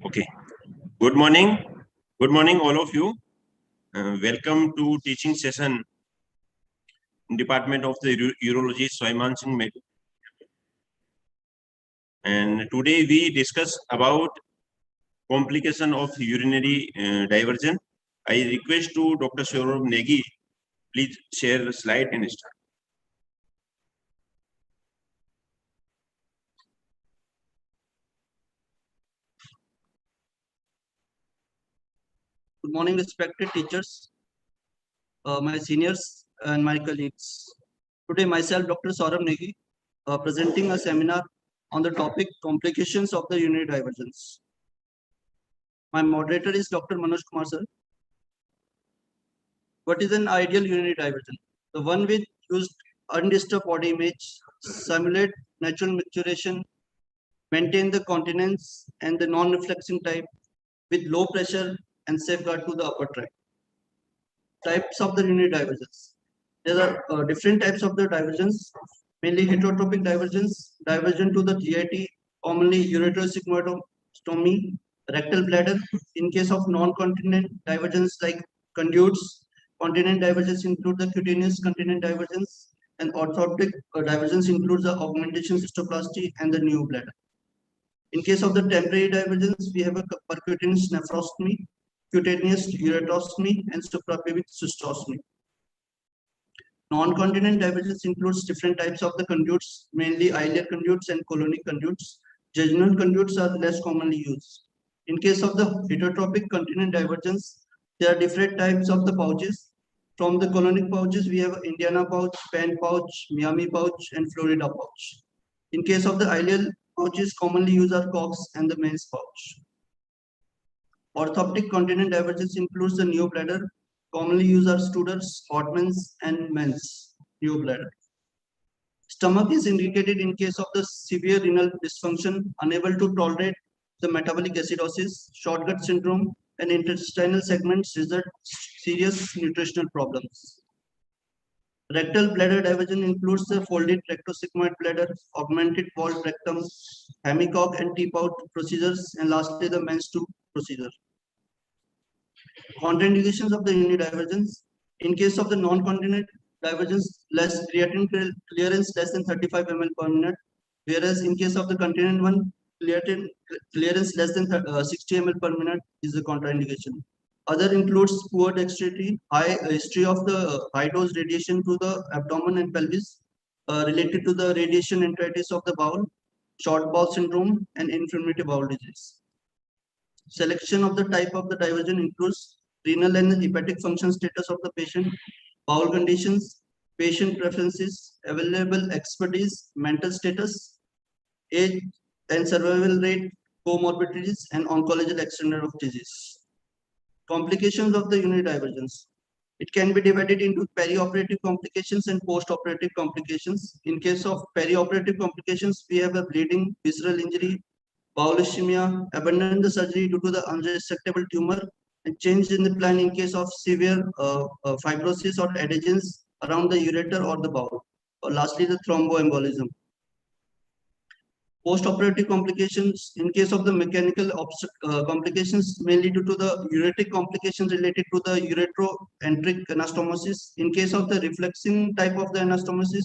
Okay. Good morning. Good morning, all of you. Welcome to teaching session in Department of the Urology, Swaiman Singh Med. And today we discuss about complication of urinary diversion. I request to Dr. Saurabh Negi, please share the slide and start. Good morning, respected teachers, my seniors, and my colleagues. Today, myself, Dr. Saurabh Negi, presenting a seminar on the topic complications of the urinary diversions. My moderator is Dr. Manoj Kumar, sir. What is an ideal urinary diversion? The one which used undisturbed body image, simulate natural maturation, maintain the continence and the non-reflexing type with low pressure and safeguard to the upper tract. Types of the urinary diversions. There are different types of the diversions, mainly heterotropic diversions, diversion to the GIT, commonly ureterosigmoidostomy, rectal bladder. In case of non-continent diversions like conduits, continent diversions include the cutaneous continent diversions, and orthotic diversions include the augmentation cystoplasty and the new bladder. In case of the temporary diversions, we have a percutaneous nephrostomy, cutaneous ureterostomy, and suprapubic cystostomy. Non-continent divergence includes different types of the conduits, mainly ileal conduits and colonic conduits. Jejunal conduits are less commonly used. In case of the heterotropic continent divergence, there are different types of the pouches. From the colonic pouches, we have Indiana pouch, Penn pouch, Miami pouch, and Florida pouch. In case of the ileal pouches, commonly used are Cox and the Men's pouch. Orthoptic continent divergence includes the neobladder. Commonly used are Studer's, Hartmann's, and Men's neobladder. Stomach is indicated in case of the severe renal dysfunction, unable to tolerate the metabolic acidosis, short gut syndrome, and intestinal segments result serious nutritional problems. Rectal bladder diversion includes the folded rectosigmoid bladder, augmented walled rectum, hemicock and teapout procedures, and lastly the Men's tube procedure. Contraindications of the urinary divergence. In case of the non-continent divergence, less creatinine clearance less than 35 ml per minute, whereas in case of the continent one, creatinine clearance less than 60 ml per minute is the contraindication. Other includes poor dexterity, high history of the high dose radiation to the abdomen and pelvis related to the radiation enteritis of the bowel, short bowel syndrome, and inflammatory bowel disease. Selection of the type of the diversion includes renal and hepatic function status of the patient, bowel conditions, patient preferences, available expertise, mental status, age and survival rate, comorbidities, and oncological extent of disease. Complications of the urinary divergence. It can be divided into perioperative complications and postoperative complications. In case of perioperative complications, we have a bleeding, visceral injury, bowel ischemia, abandon the surgery due to the unresectable tumor, and change in the plan in case of severe fibrosis or adhesions around the ureter or the bowel. Or lastly, the thromboembolism. Post-operative complications, in case of the mechanical complications, mainly due to the ureteric complications related to the ureteroenteric anastomosis. In case of the reflexing type of the anastomosis,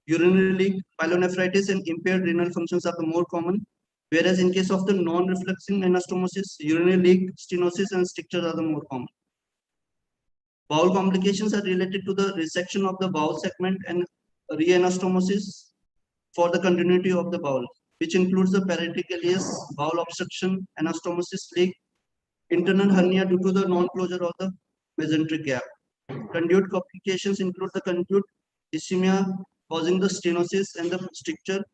urinary leak, pyelonephritis, and impaired renal functions are the more common. Whereas in case of the non-reflexing anastomosis, urinary leak, stenosis, and strictures are the more common. Bowel complications are related to the resection of the bowel segment and reanastomosis for the continuity of the bowel, which includes the paretic ileus, bowel obstruction, anastomosis leak, internal hernia due to the non-closure of the mesenteric gap. Conduit complications include the conduit ischemia causing the stenosis and the stricture,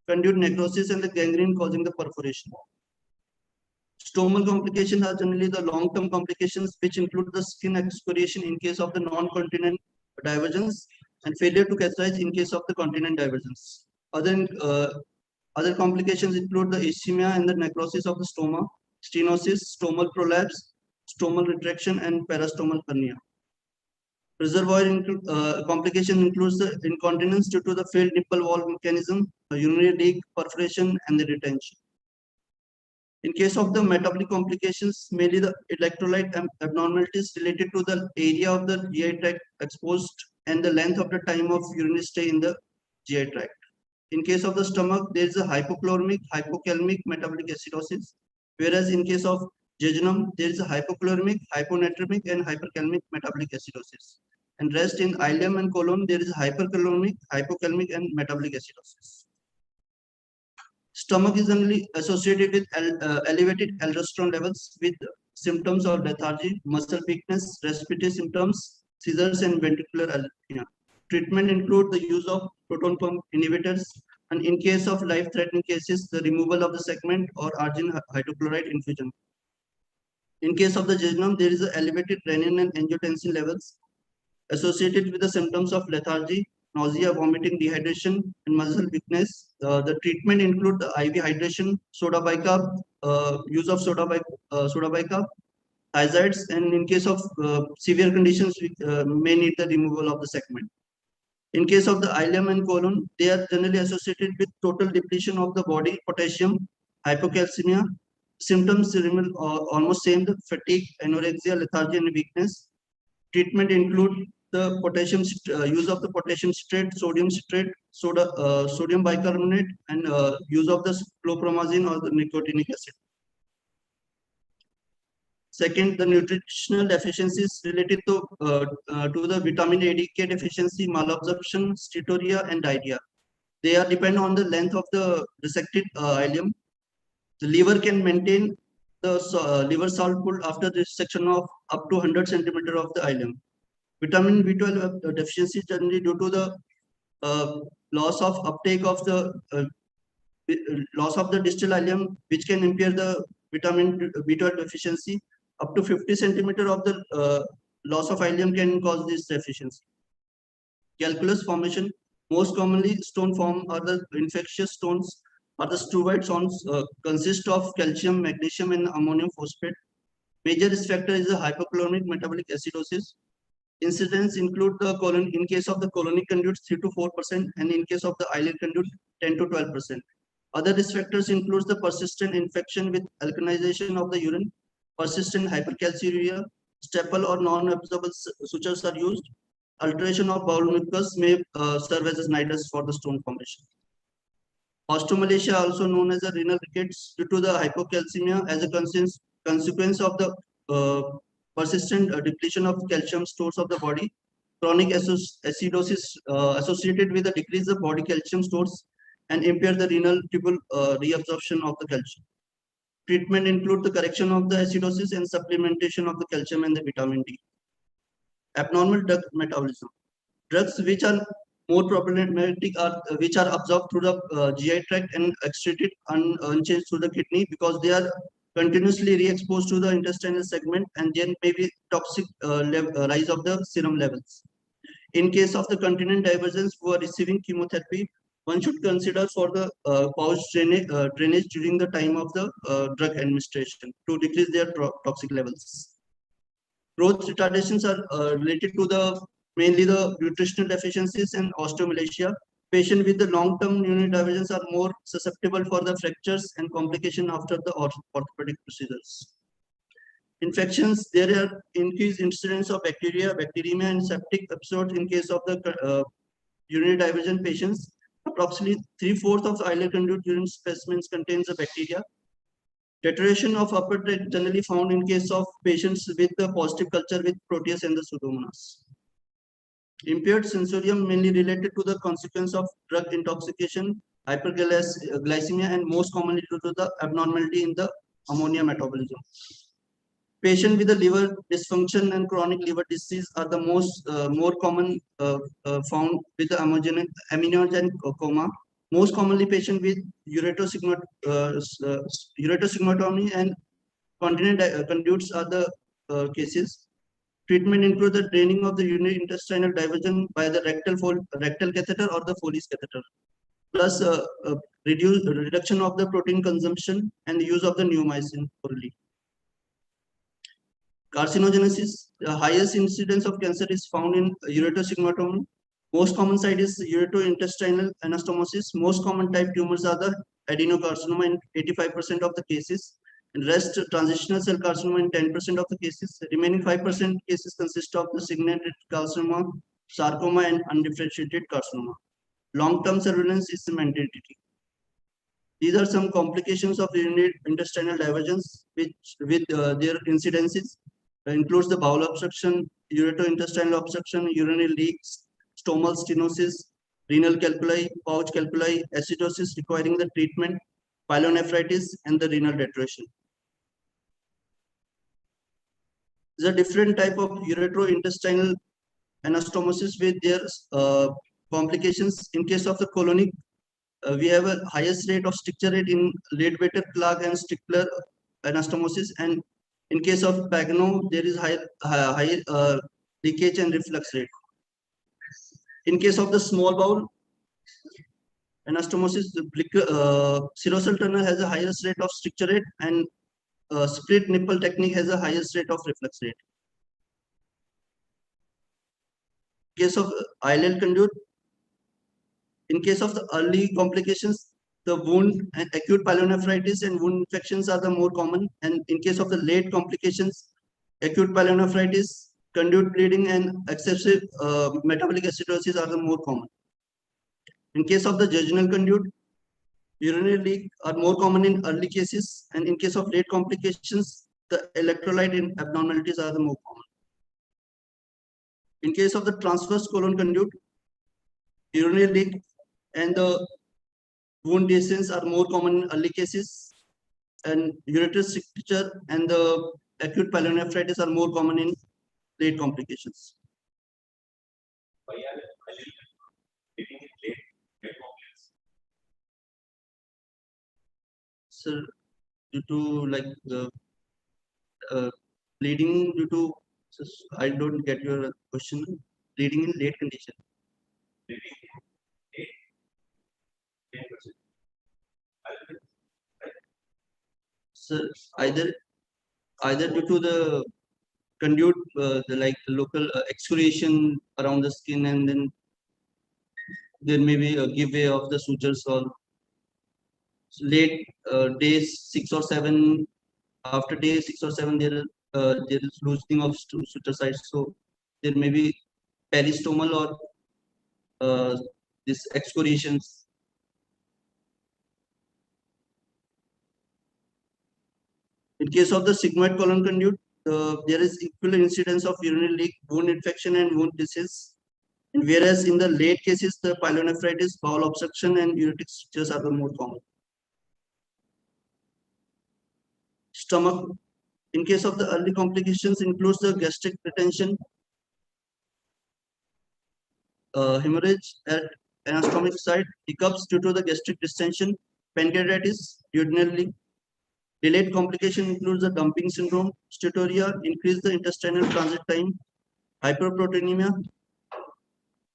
conduit necrosis and the gangrene causing the perforation. Stomal complications are generally the long-term complications which include the skin excoriation in case of the non-continent divergence and failure to catheterize in case of the continent divergence. Other complications include the ischemia and the necrosis of the stoma, stenosis, stomal prolapse, stomal retraction, and parastomal hernia. Reservoir complication includes the incontinence due to the failed nipple valve mechanism, urinary leak, perforation, and the retention. In case of the metabolic complications, mainly the electrolyte abnormalities related to the area of the GI tract exposed and the length of the time of urinary stay in the GI tract. In case of the stomach, there is a hypochloremic, hypokalemic metabolic acidosis, whereas in case of jejunum, there is a hypochloremic, hyponatremic, and hyperkalemic metabolic acidosis. And rest in ileum and colon, there is hyperkalemic, hypokalemic, and metabolic acidosis. Stomach is generally associated with elevated aldosterone levels with symptoms of lethargy, muscle weakness, respiratory symptoms, seizures, and ventricular arrhythmia. Treatment include the use of proton pump inhibitors, and in case of life-threatening cases, the removal of the segment or argine hydrochloride infusion. In case of the jejunum, there is elevated renin and angiotensin levels associated with the symptoms of lethargy, nausea, vomiting, dehydration, and muscle weakness. The treatment include the IV hydration, soda bicarb, use of soda bicarb, azides, and in case of severe conditions, we may need the removal of the segment. In case of the ileum and colon, they are generally associated with total depletion of the body potassium, hypocalcemia. Symptoms remain almost same: the fatigue, anorexia, lethargy, and weakness. Treatment include the potassium use of the potassium citrate, sodium citrate, sodium bicarbonate, and use of the chlorpromazine or the nicotinic acid. Second, the nutritional deficiencies related to the vitamin A, D, K deficiency, malabsorption, steatorrhea, and diarrhea. They are depend on the length of the resected ileum. The liver can maintain the liver salt pool after the resection of up to 100 centimeter of the ileum. Vitamin B12 deficiency generally due to the loss of uptake of the loss of the distal ileum, which can impair the vitamin B12 deficiency. Up to 50 centimeter of the loss of ileum can cause this deficiency. Calculus formation, most commonly stone form are the infectious stones, are the struvite stones, consist of calcium, magnesium, and ammonium phosphate. Major risk factor is the hypochloremic metabolic acidosis. Incidents include the colon, in case of the colonic conduit 3 to 4%, and in case of the ileal conduit 10 to 12%. Other risk factors includes the persistent infection with alkalinization of the urine, persistent hypercalciuria, staple or non-absorbable sutures are used. Alteration of bowel mucus may serve as a nidus for the stone formation. Osteomalacia, also known as a renal rickets, due to the hypocalcemia as a consequence of the persistent depletion of calcium stores of the body. Chronic acidosis associated with a decrease of body calcium stores and impair the renal tubule reabsorption of the calcium. Treatment include the correction of the acidosis and supplementation of the calcium and the vitamin D. Abnormal drug metabolism. Drugs which are more problematic are which are absorbed through the GI tract and excreted unchanged through the kidney, because they are continuously re-exposed to the intestinal segment, and then maybe toxic rise of the serum levels. In case of the continent diversions who are receiving chemotherapy, one should consider for the pouch drainage during the time of the drug administration to decrease their toxic levels. Growth retardations are related to the mainly the nutritional deficiencies and osteomalacia. Patients with the long-term urinary diversions are more susceptible for the fractures and complication after the orthopedic procedures. Infections, there are increased incidence of bacteria, bacteremia, and septic episodes in case of the urinary diversion patients. Approximately 3/4 of ileal conduit urine specimens contains the bacteria. Deterioration of upper tract generally found in case of patients with the positive culture with Proteus and the Pseudomonas. Impaired sensorium mainly related to the consequence of drug intoxication, hyperglycemia, and most commonly due to the abnormality in the ammonia metabolism. Patient with the liver dysfunction and chronic liver disease are the most more common found with the aminogenic coma. Most commonly patient with ureterosigmoidomy and continent conduits are the cases. Treatment include the draining of the urinary intestinal diversion by the rectal catheter or the Foley's catheter, plus reduction of the protein consumption and the use of the neomycin orally. Carcinogenesis, the highest incidence of cancer is found in ureterosigmoidomy. Most common site is ureterointestinal anastomosis. Most common type tumors are the adenocarcinoma in 85% of the cases. In rest, transitional cell carcinoma in 10% of the cases. Remaining 5% cases consist of the segmented carcinoma, sarcoma, and undifferentiated carcinoma. Long-term surveillance is mandatory. These are some complications of urinary intestinal diversions, which with their incidences includes the bowel obstruction, ureterointestinal obstruction, urinary leaks, stomal stenosis, renal calculi, pouch calculi, acidosis requiring the treatment, pyelonephritis, and the renal deterioration. There's a different type of ureterointestinal anastomosis with their complications. In case of the colonic, we have a highest rate of stricture rate in Leadbetter, Clark, and Stickler anastomosis, and in case of Pagano, there is high leakage and reflux rate. In case of the small bowel anastomosis, the serosal tunnel has a highest rate of stricture rate, and split nipple technique has a highest rate of reflux rate. In case of ILL conduit, in case of the early complications, the wound and acute pyelonephritis and wound infections are the more common. And in case of the late complications, acute pyelonephritis, conduit bleeding, and excessive metabolic acidosis are the more common. In case of the jejunal conduit, urinary leak are more common in early cases. And in case of late complications, the electrolyte abnormalities are the more common. In case of the transverse colon conduit, urinary leak and the wound descents are more common in early cases, and ureter stricture and the acute pyelonephritis are more common in late complications. So, due to like the bleeding due to, I don't get your question. Bleeding in late condition. So either due to the conduit, the local excoriation around the skin, and then there may be a give way of the sutures, or late days 6 or 7. After day 6 or 7, there is loosening of suture sites, so there may be peristomal or this excoriations. In case of the sigmoid colon conduit, there is equal incidence of urinary leak, wound infection, and wound disease. And whereas in the late cases, the pyelonephritis, bowel obstruction, and uretic strictures are the more common. Stomach. In case of the early complications, includes the gastric retention, hemorrhage at anastomic site, hiccups due to the gastric distension, pancreatitis, duodenal leak. Delayed complication includes the dumping syndrome, steatorrhea, increase the intestinal transit time, hyperproteinemia,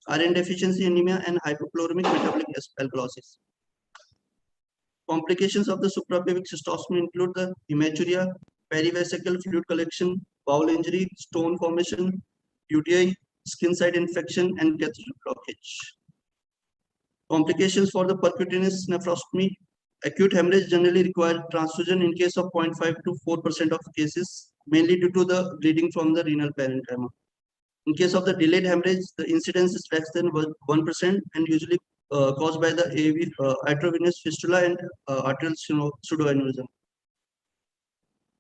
iron deficiency anemia, and hypochloremic metabolic alkalosis. Complications of the suprapubic cystostomy include the hematuria, perivesical fluid collection, bowel injury, stone formation, UTI, skin site infection, and catheter blockage. Complications for the percutaneous nephrostomy. Acute hemorrhage generally require transfusion in case of 0.5 to 4% of cases, mainly due to the bleeding from the renal parenchyma. In case of the delayed hemorrhage, the incidence is less than 1% and usually caused by the atriovenous fistula and arterial pseudoaneurysm.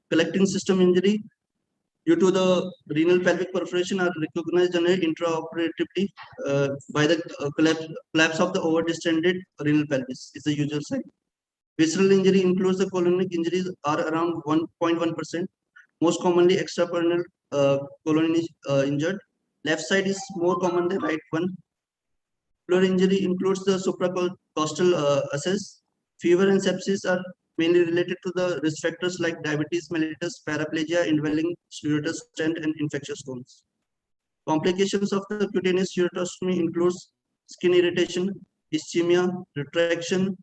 Collecting system injury due to the renal pelvic perforation are recognized intraoperatively by the collapse of the overdistended renal pelvis is the usual sign. Visceral injury includes the colonic injuries are around 1.1%. Most commonly extraperennial colon is injured. Left side is more common than right one. Floor injury includes the supracostal access. Fever and sepsis are mainly related to the risk factors like diabetes mellitus, paraplegia, indwelling ureter stent, and infectious stones. Complications of the cutaneous ureterostomy includes skin irritation, ischemia, retraction,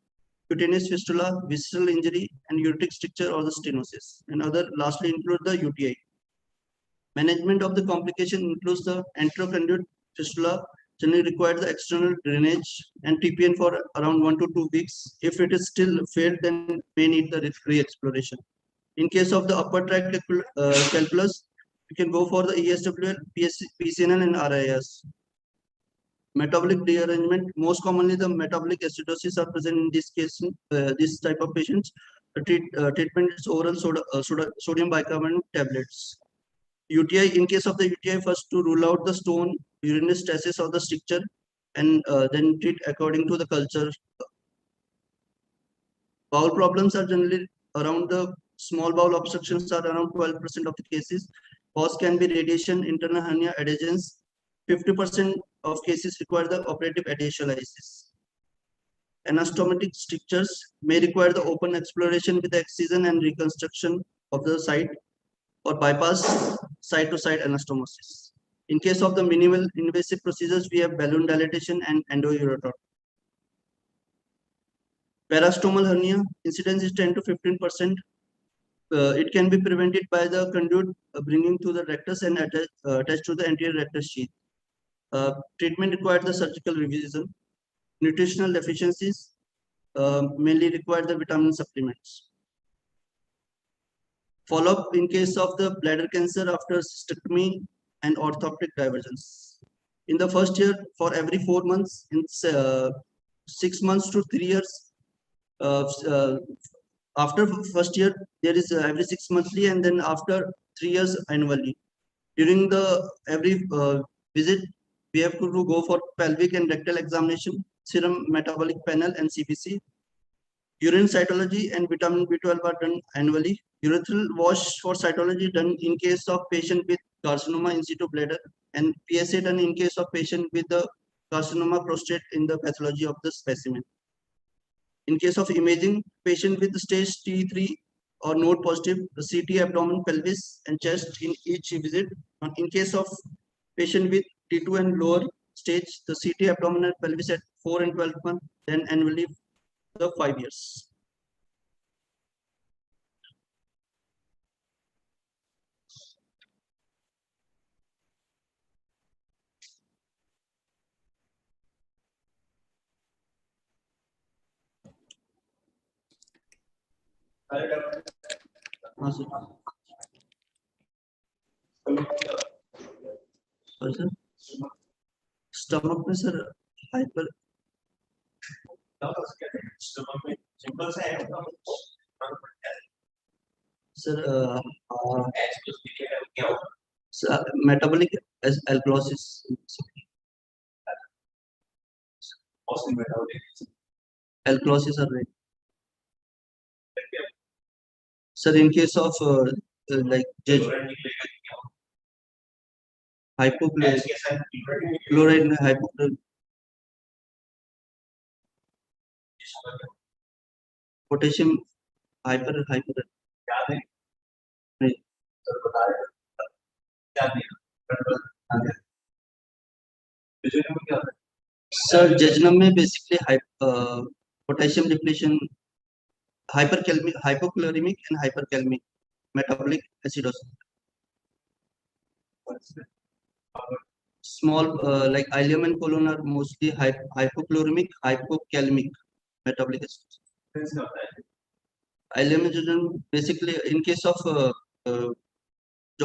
cutaneous fistula, visceral injury, and uretic stricture or the stenosis. And lastly include the UTI. Management of the complication includes the enteroconduit fistula, generally requires the external drainage and TPN for around 1 to 2 weeks. If it is still failed, then may need the re-exploration. In case of the upper tract calculus, you can go for the ESWL, PCNL, and RIS. Metabolic derangement, most commonly the metabolic acidosis are present in this case, this type of patients. The treatment is oral sodium bicarbonate tablets. UTI, in case of the UTI, first to rule out the stone, urinary stasis or the stricture, and then treat according to the culture. Bowel problems are generally around the small bowel obstructions are around 12% of the cases. Cause can be radiation, internal hernia, adhesions. 50% of cases require the operative adhesiolysis. Anastomotic strictures may require the open exploration with the excision and reconstruction of the site or bypass side-to-side anastomosis. In case of the minimal invasive procedures, we have balloon dilatation and endoureter. Parastomal hernia incidence is 10 to 15%. It can be prevented by the conduit bringing to the rectus and attached to the anterior rectus sheath. Treatment required the surgical revision. Nutritional deficiencies mainly require the vitamin supplements. Follow-up in case of the bladder cancer after cystectomy and orthoptic diversions. In the first year, for every 4 months, in 6 months to 3 years, after first year, there is every 6 monthly, and then after 3 years annually. During the every visit, we have to go for pelvic and rectal examination, serum metabolic panel and CBC. Urine cytology and vitamin B12 are done annually. Urethral wash for cytology done in case of patient with carcinoma in situ bladder, and PSA done in case of patient with the carcinoma prostate in the pathology of the specimen. In case of imaging, patient with stage T3 or node positive, the CT abdomen, pelvis, and chest in each visit. In case of patient with T2 and lower stage, the CT abdominal pelvis at 4 and 12 months, then annually the 5 years. Sir. Stomach में sir hyper sir metabolic alkalosis. Alkalosis are right. Sir, in case of like hypochlorite, hypochlorite, potassium hyper. Sir, jejunum में basically potassium depletion, hypochloremic and hyperkalemic metabolic acidosis. Small like ileum and colon are mostly hypochloremic, hypokalemic metabolic acidosis. Ileum is basically in case of जो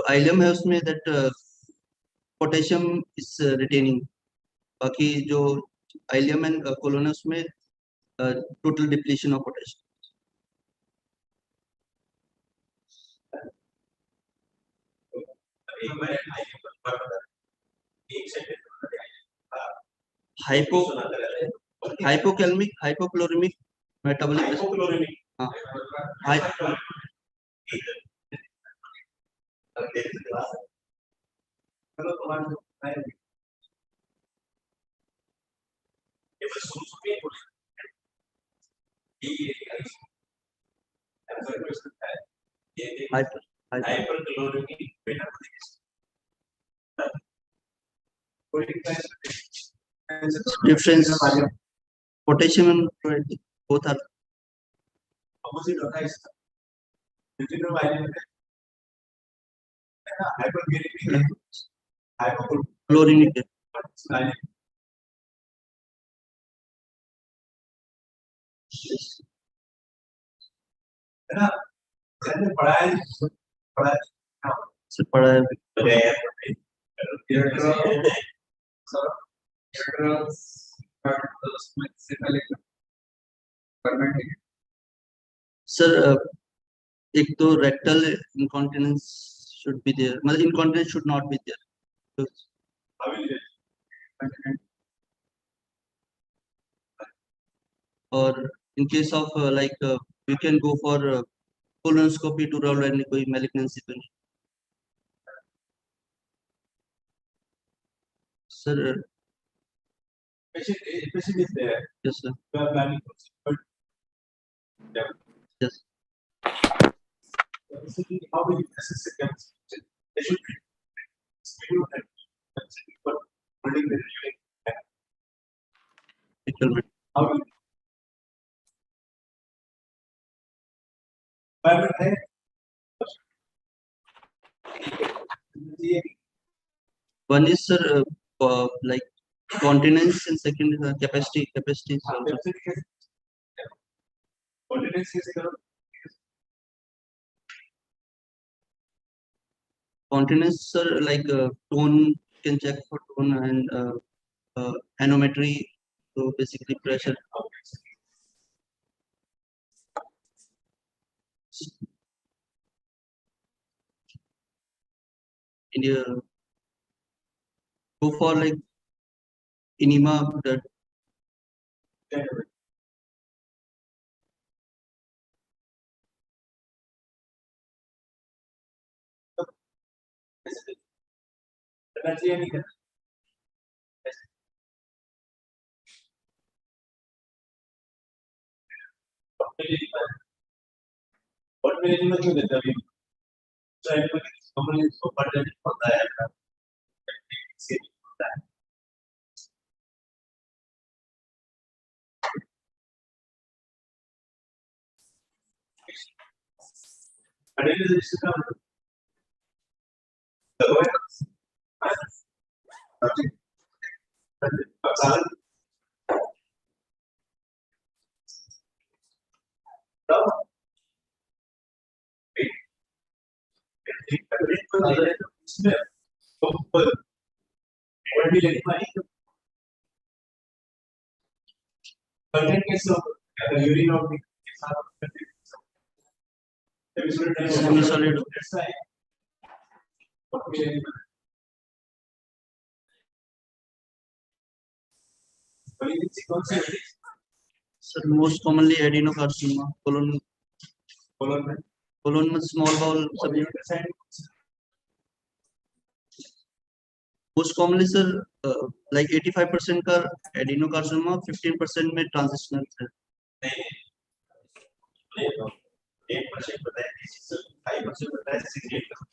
ileum है उसमें that potassium is retaining. बाकी जो ileum and colon है उसमें total depletion of potassium. Hypokalemic, hypochloremic metabolic acidosis. Difference potassium and chloride both are opposite. Hypochloremic. Sir पढ़ा है sir एक तो rectal incontinence should be there मतलब incontinence should not be there or in case of like you can go for colonoscopy to rule any कोई malignancy तो नहीं sir patient is there. yes sir You are planning to but yes basically how will you assess the chemistry? They should be scheduled and for holding the hearing. rectal How will environment है one is sir like continence and second is capacity is also Continence is continence sir like tone can check for tone and anometry so basically pressure India go for like enema that energy नहीं है. What will you do with the so normally so part होता है but it is semi-solid sir most commonly adenocarcinoma colon में small bowel subunit most commonly sir like 85% का adenocarcinoma 15% में transitional है 8% बताया 5% बताया 68%.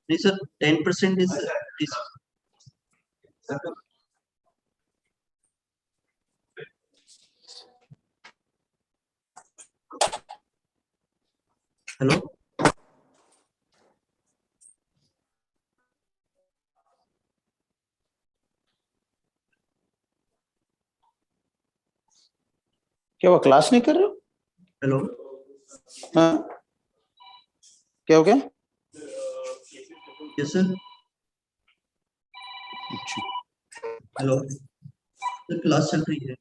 नहीं sir 10% is hello क्या वो क्लास नहीं कर रहे हो? hello हाँ क्या हो गया? yes sir hello sir class चल रही है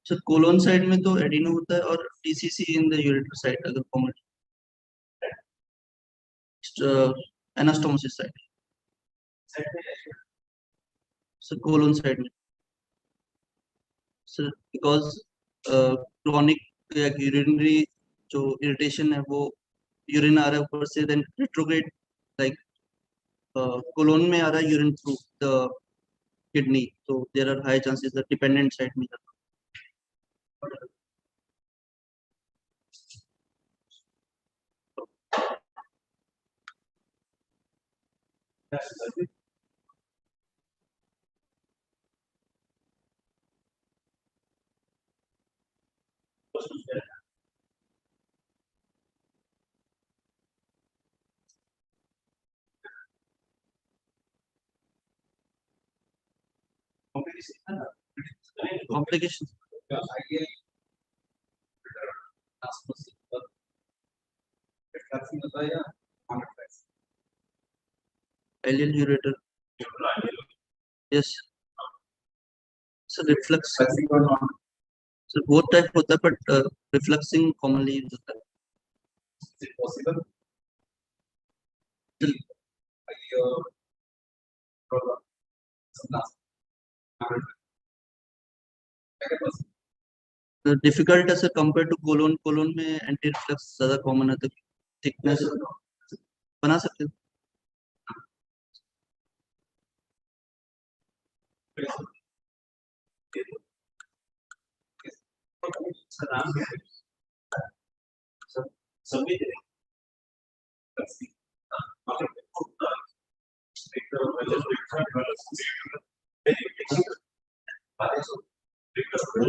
सर कोलोन साइड में तो एडिनो होता है और TCC in the ureter side अगर common anastomosis side sir colon side में सर बिकॉज क्रॉनिक या यूरिनरी जो इरिटेशन है वो यूरिन आ रहा है ऊपर से देन रिट्रोग्रेड लाइक कोलोन में आ रहा है यूरिन थ्रू द किडनी तो there are high chances the dependent side में Complications. Alien ureter. Yes. So reflux. So both type होता है, but refluxing commonly used होता है. Is it possible? Difficult है sir compared to colon. Colon में anti reflux ज़्यादा common है, तो thickness बना सकते हो.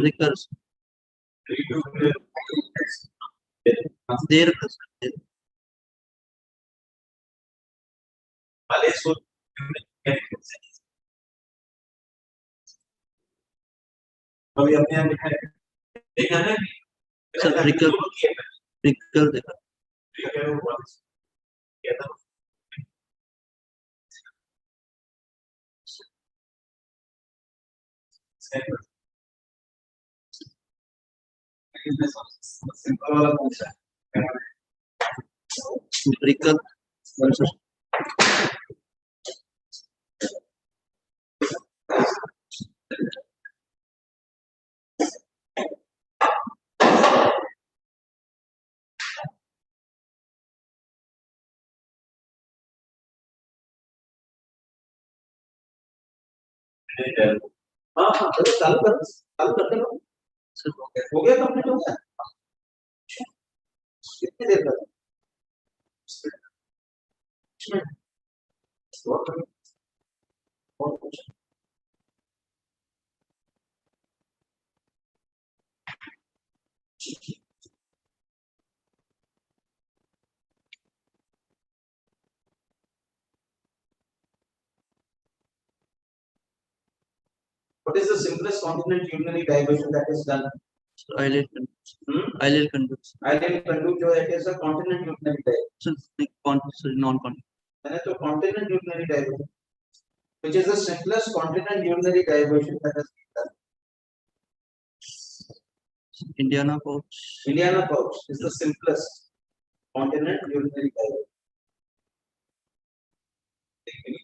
Recurs. देर अभी अपने यहाँ लिखा है देखा है सर recur देखा. सिंपल वाला पूछा Recur. सर हाँ हाँ चालू करते हो हो गया कंप्लीट हो गया कितनी देर तक What is the simplest continent urinary diversion that is done? Eyelid conduit. Eyelid conduit जो है it is a continent urinary diversion. So non-continent. मैंने तो continent urinary diversion, which is the simplest continent urinary diversion that has been done. Indiana pouch. Indiana pouch is the simplest continent urinary diversion.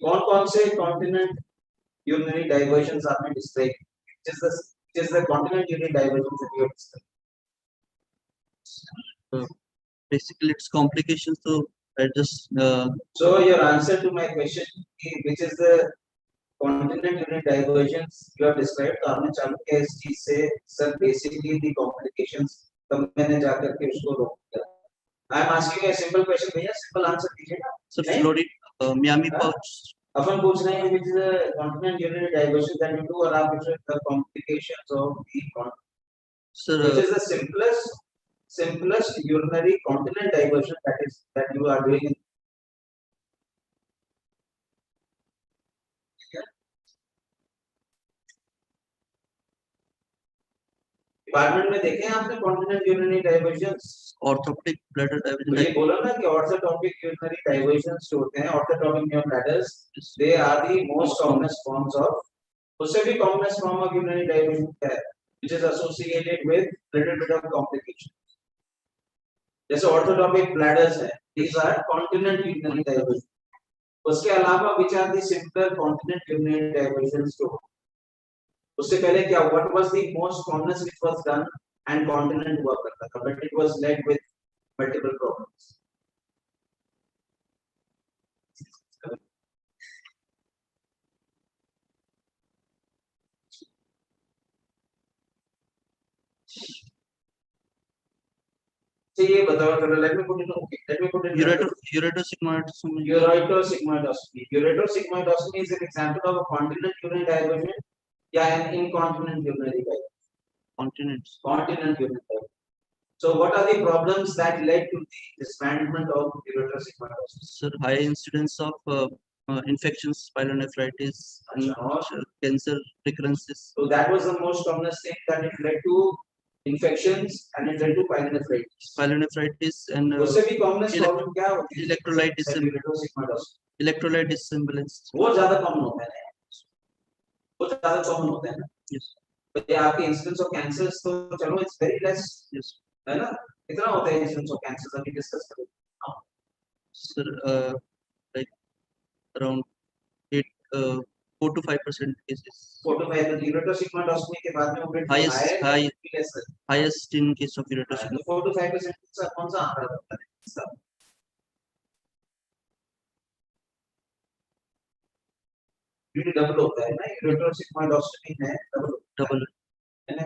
कौन से continent urinary diversions आपने describe? Which is the continent urinary diversions that you have described? Basically, it's complications. So I just. So your answer to my question, which is the continent urinary diversions you have described, तो आपने चालू किया इस चीज से, sir basically the complications, तब मैंने जाकर के उसको रोक दिया. I am asking you a simple question, भैया simple answer दीजिएगा. So fluoride, Miami pouch. अपन पूछ रहे हैं which is the continent urinary diversion that you do, और आप पूछ रहे हैं the complications of the Sir, which is the simplest urinary continent diversion that you are doing in department में देखे हैं आपने continent urinary diversions? orthopedic bladder diversion. तो ये बोला ना कि orthotopic urinary diversions जो होते हैं orthotopic near bladders, they are the most commonest forms of, उससे भी commonest form of urinary diversion है, which is associated with little bit of complications. जैसे orthotopic bladders है, these are continent urinary diversions. उसके अलावा which are the simpler continent urinary diversions जो उससे पहले क्या, what was the most commonest which was done and continent हुआ करता था, but it was led with multiple problems. से ये बताओ चलो let me put it okay let me put it ureterosigmoidostomy. Ureterosigmoidostomy is an example of a continent urinary diversion या an incontinent urinary diversion. Continents. Continent urinary diversion. So what are the problems that led to the disbandment of ureterosigmoidostomy? Sir, high incidence of infections, pyelonephritis, and cancer recurrences. So that was the most common thing that it led to infections and it led to pyelonephritis. Pyelonephritis and उससे भी common problem क्या होती है? electrolyte Ureterosigmoidostomy. dissemblance. वो ज्यादा common होता है ना? वो ज्यादा common होता है ना? Yes. तो ये आपके incidence of cancers तो चलो it's very less. Yes. है ना? कितना होता है incidence of cancers अभी discuss करें? Sir, like around 4 to 5% cases. 4 to 5 ureterosigmoidostomy के बाद में वो rate Highest in case of ureterosigmoidostomy. 4 to 5% का कौन सा आंकड़ा होता है इसका? ये डबल होता है ना ureterosigmoidostomy में Double. है ना?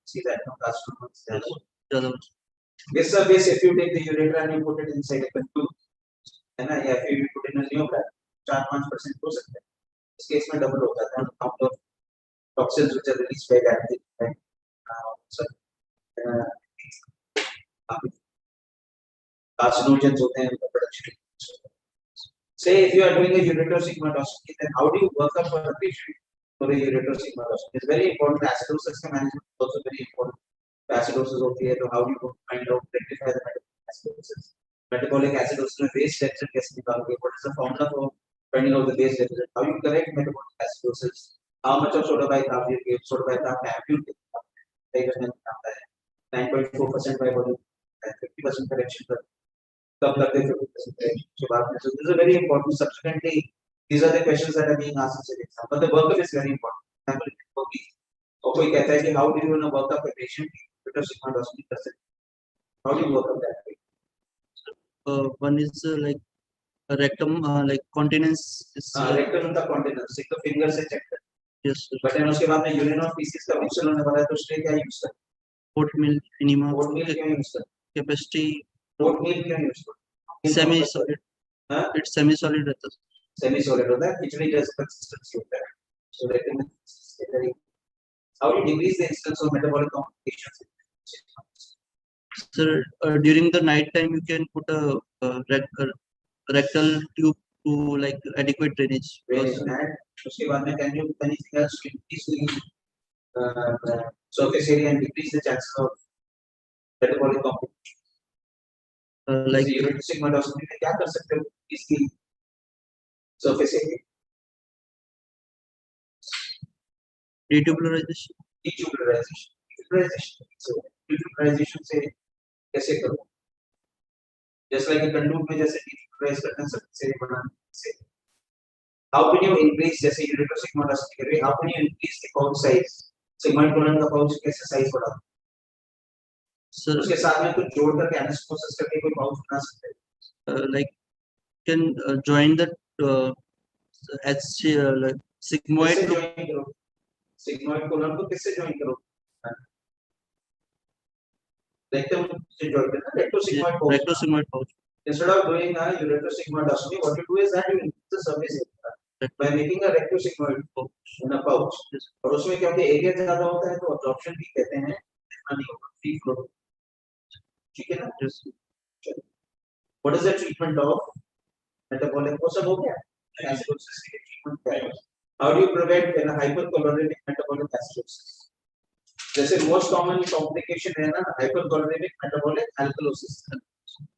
See that no carcinogenesis. Double. This surface if you take the ureter and you put it inside a conduit है ना या फिर you put in a neoplasm 4-5% हो सकता है इस केस में डबल होता है on account of toxins which are released by that thing right carcinogens होते हैं production. Say if you are doing a ureterosigmoidostomy then how do you work up for a patient for a ureterosigmoidostomy? It's very important. Acidosis management is also very important. Acidosis होती है तो how do you find out rectify the metabolic acidosis? Metabolic acidosis में base deficit कैसे निकालोगे? What is the formula for finding out the base deficit? How you correct metabolic acidosis? How much of soda bicarb you give? Soda bicarb acute diversion आता है 9.4% by volume 50% correction कर तब करते 50% correction के बाद में. So this is a very important. Subsequently these are the questions that are being asked in the exam. But the workup is very important. Example और कोई कहता है कि how do you want to work up a patient ureterosigmoidostomy कर सकते? How do you work up that way? One is like rectum, like continence is rectum का continence एक तो finger से check कर. yes. But then उसके बाद में urine और feces का mixture होने वाला है तो उसके क्या use कर? Oatmeal enema. Oatmeal क्यों use कर? Capacity. Oatmeal क्यों use कर? Semi solid. It's semi solid रहता है. Semi solid होता है. खिचड़ी जैसा consistency होता है. So rectum how do you decrease the incidence of metabolic complications? Sir, during the night time you can put a rectal tube to like adequate drainage. उसके बाद में can you anything else to increase the surface area and decrease the chances of metabolic complications? Like ureterosigmoidostomy में क्या कर सकते हो इसकी surface area? detubularization. So detubularization से कैसे करो? Just like a conduit में जैसे detubularize करते हैं सबसे बनाने से. How can you increase जैसे ureterosigmoidostomy कर रहे हैं? How can you increase the pouch size? Sigmoid colon का pouch कैसे size बढ़ा? Sir, उसके साथ में कुछ जोड़ करके anastomosis करके कोई pouch बना सकते हैं? Like can join the like sigmoid to sigmoid colon को किससे join करो? Rectum से join करना rectosigmoid pouch. Rectosigmoid pouch. Instead of doing a ureterosigmoidostomy, what you do is that you increase the surface area by making a rectosigmoid pouch in a pouch. और उसमें क्योंकि area ज्यादा होता है तो absorption भी कहते हैं free flow. ठीक है ना? What is the treatment of metabolic? वो सब हो गया. Acidosis के treatment क्या है? How do you prevent hypercholoremic metabolic acidosis? जैसे most common complication है ना hypercholoremic metabolic alkalosis.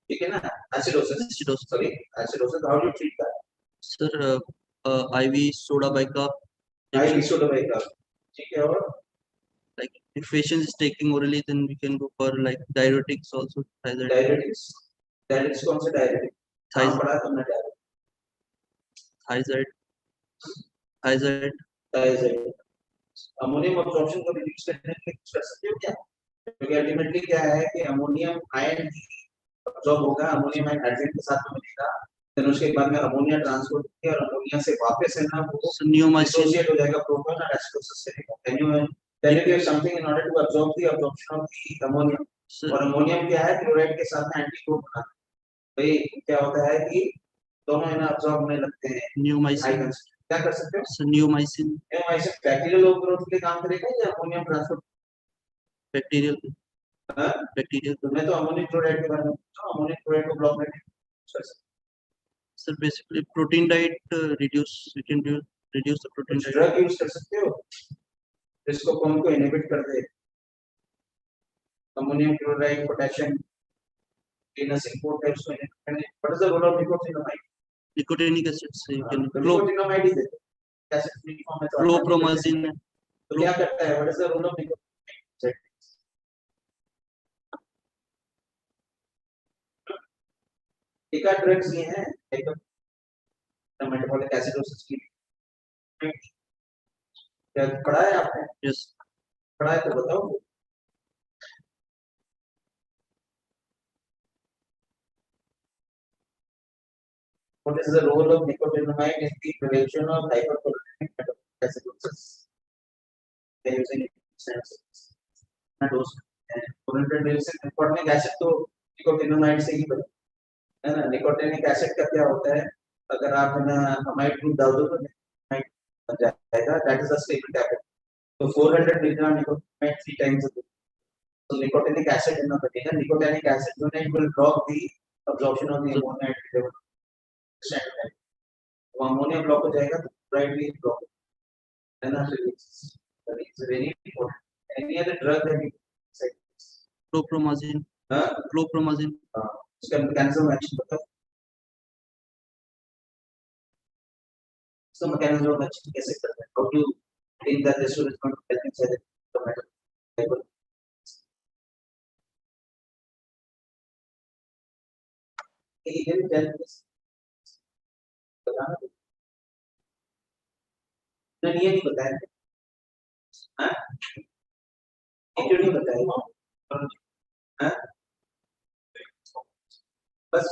ठीक है ना? Acidosis. Sorry, acidosis. How do you treat that? Sir, IV soda bicarb. IV soda bicarb. ठीक है और like if patient is taking orally, then we can go for like diuretics also. Diuretics. Diuretics कौन से diuretic? नाम पढ़ा तुमने diuretic? Thiazide. Ammonium absorption को reduce करने के लिए कुछ कर सकते हो क्या? क्योंकि अल्टीमेटली क्या है कि अमोनियम आयन अब्जॉर्ब होगा, अमोनियम आयन हाइड्रेट के साथ में मिलेगा, फिर उसके बाद में अमोनिया ट्रांसपोर्ट होगी और अमोनिया से वापस है ना वो एसोसिएट हो जाएगा प्रोटॉन और एसिडोसिस से. Can you give something in order to absorb the absorption of the ammonia? Sir, और अमोनियम क्या है, क्लोराइड के साथ में एंटी ग्रुप बनाता है। भाई क्या होता है कि दोनों इन्हें अब्सॉर्ब होने लगते हैं। neomycin. क्या कर सकते हो? So neomycin, एमाइसिन बैक्टीरियल ग्रोथ के लिए काम करेगा या अमोनियम ट्रांसफर? bacterial, हाँ? bacterial. तो मैं तो अमोनियम क्लोराइड के बारे में पूछ रहा हूं, अमोनियम क्लोराइड को ब्लॉक करके कर सकते Sir, basically protein diet reduce. We can reduce the हो। protein कुछ diet. ड्रग यूज कर सकते हो जिसको कौन को इनहिबिट कर दे। अमोनियम क्लोराइड, पोटेशियम इनस इंपोर्ट है, उसको इनहिबिट करने। What is the role of nicotinamide? Nicotinic acids. You can nicotinamide ही देते हैं। एसिड फ्री फॉर्म में तो आता है। chlorpromazine. तो क्या करता है? What is the role of nicotinamide? एक ड्रग्स ये हैं एक मेटाबॉलिक एसिडोसिस की। क्या पढ़ा है आपने? Yes. पढ़ा है तो बताओ। What is the role of nicotinamide in the prevention of hypercholesterolemia metabolic acidosis? They are using senses. ना dose है। Contraindications निकोटिनिक एसिड तो निकोटिनामाइड से ही बना है ना। निकोटिनिक एसिड का क्या होता है? अगर आप ना अमाइड ग्रुप डाल दो तो निकोटिनामाइड बन जाएगा। That is a stable tablet. तो 400 milligram nicotinamide 3 times a day. So nicotinic acid in the body, nicotinic acid जो है it will block the absorption of the ammonia at the level. तो ammonia block हो जाएगा तो chloride भी block है ना। So it's very important. Any other drug that you say? Chlorpromazine. हाँ, Chlorpromazine. उसका मैकेनिज्म एक्शन बताओ। उसका मैकेनिज्म एक्शन कैसे करता है? How do you think that this will going to help inside the metabolic? He didn't tell this. बताना तो। मैंने ये नहीं बताया। हाँ? ये क्यों नहीं बताया? हाँ? बस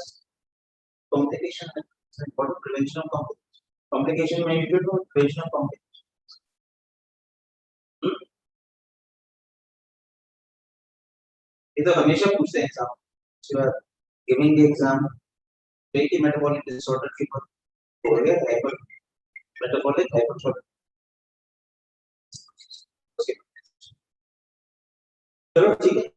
complication है। Important prevention of complication. Complication में you do prevention of complication. ये तो हमेशा पूछते हैं exam. You are giving the exam. Very metabolic disorder की बात हो रही है। Hyper metabolic hypertrophy. Okay. चलो ठीक है।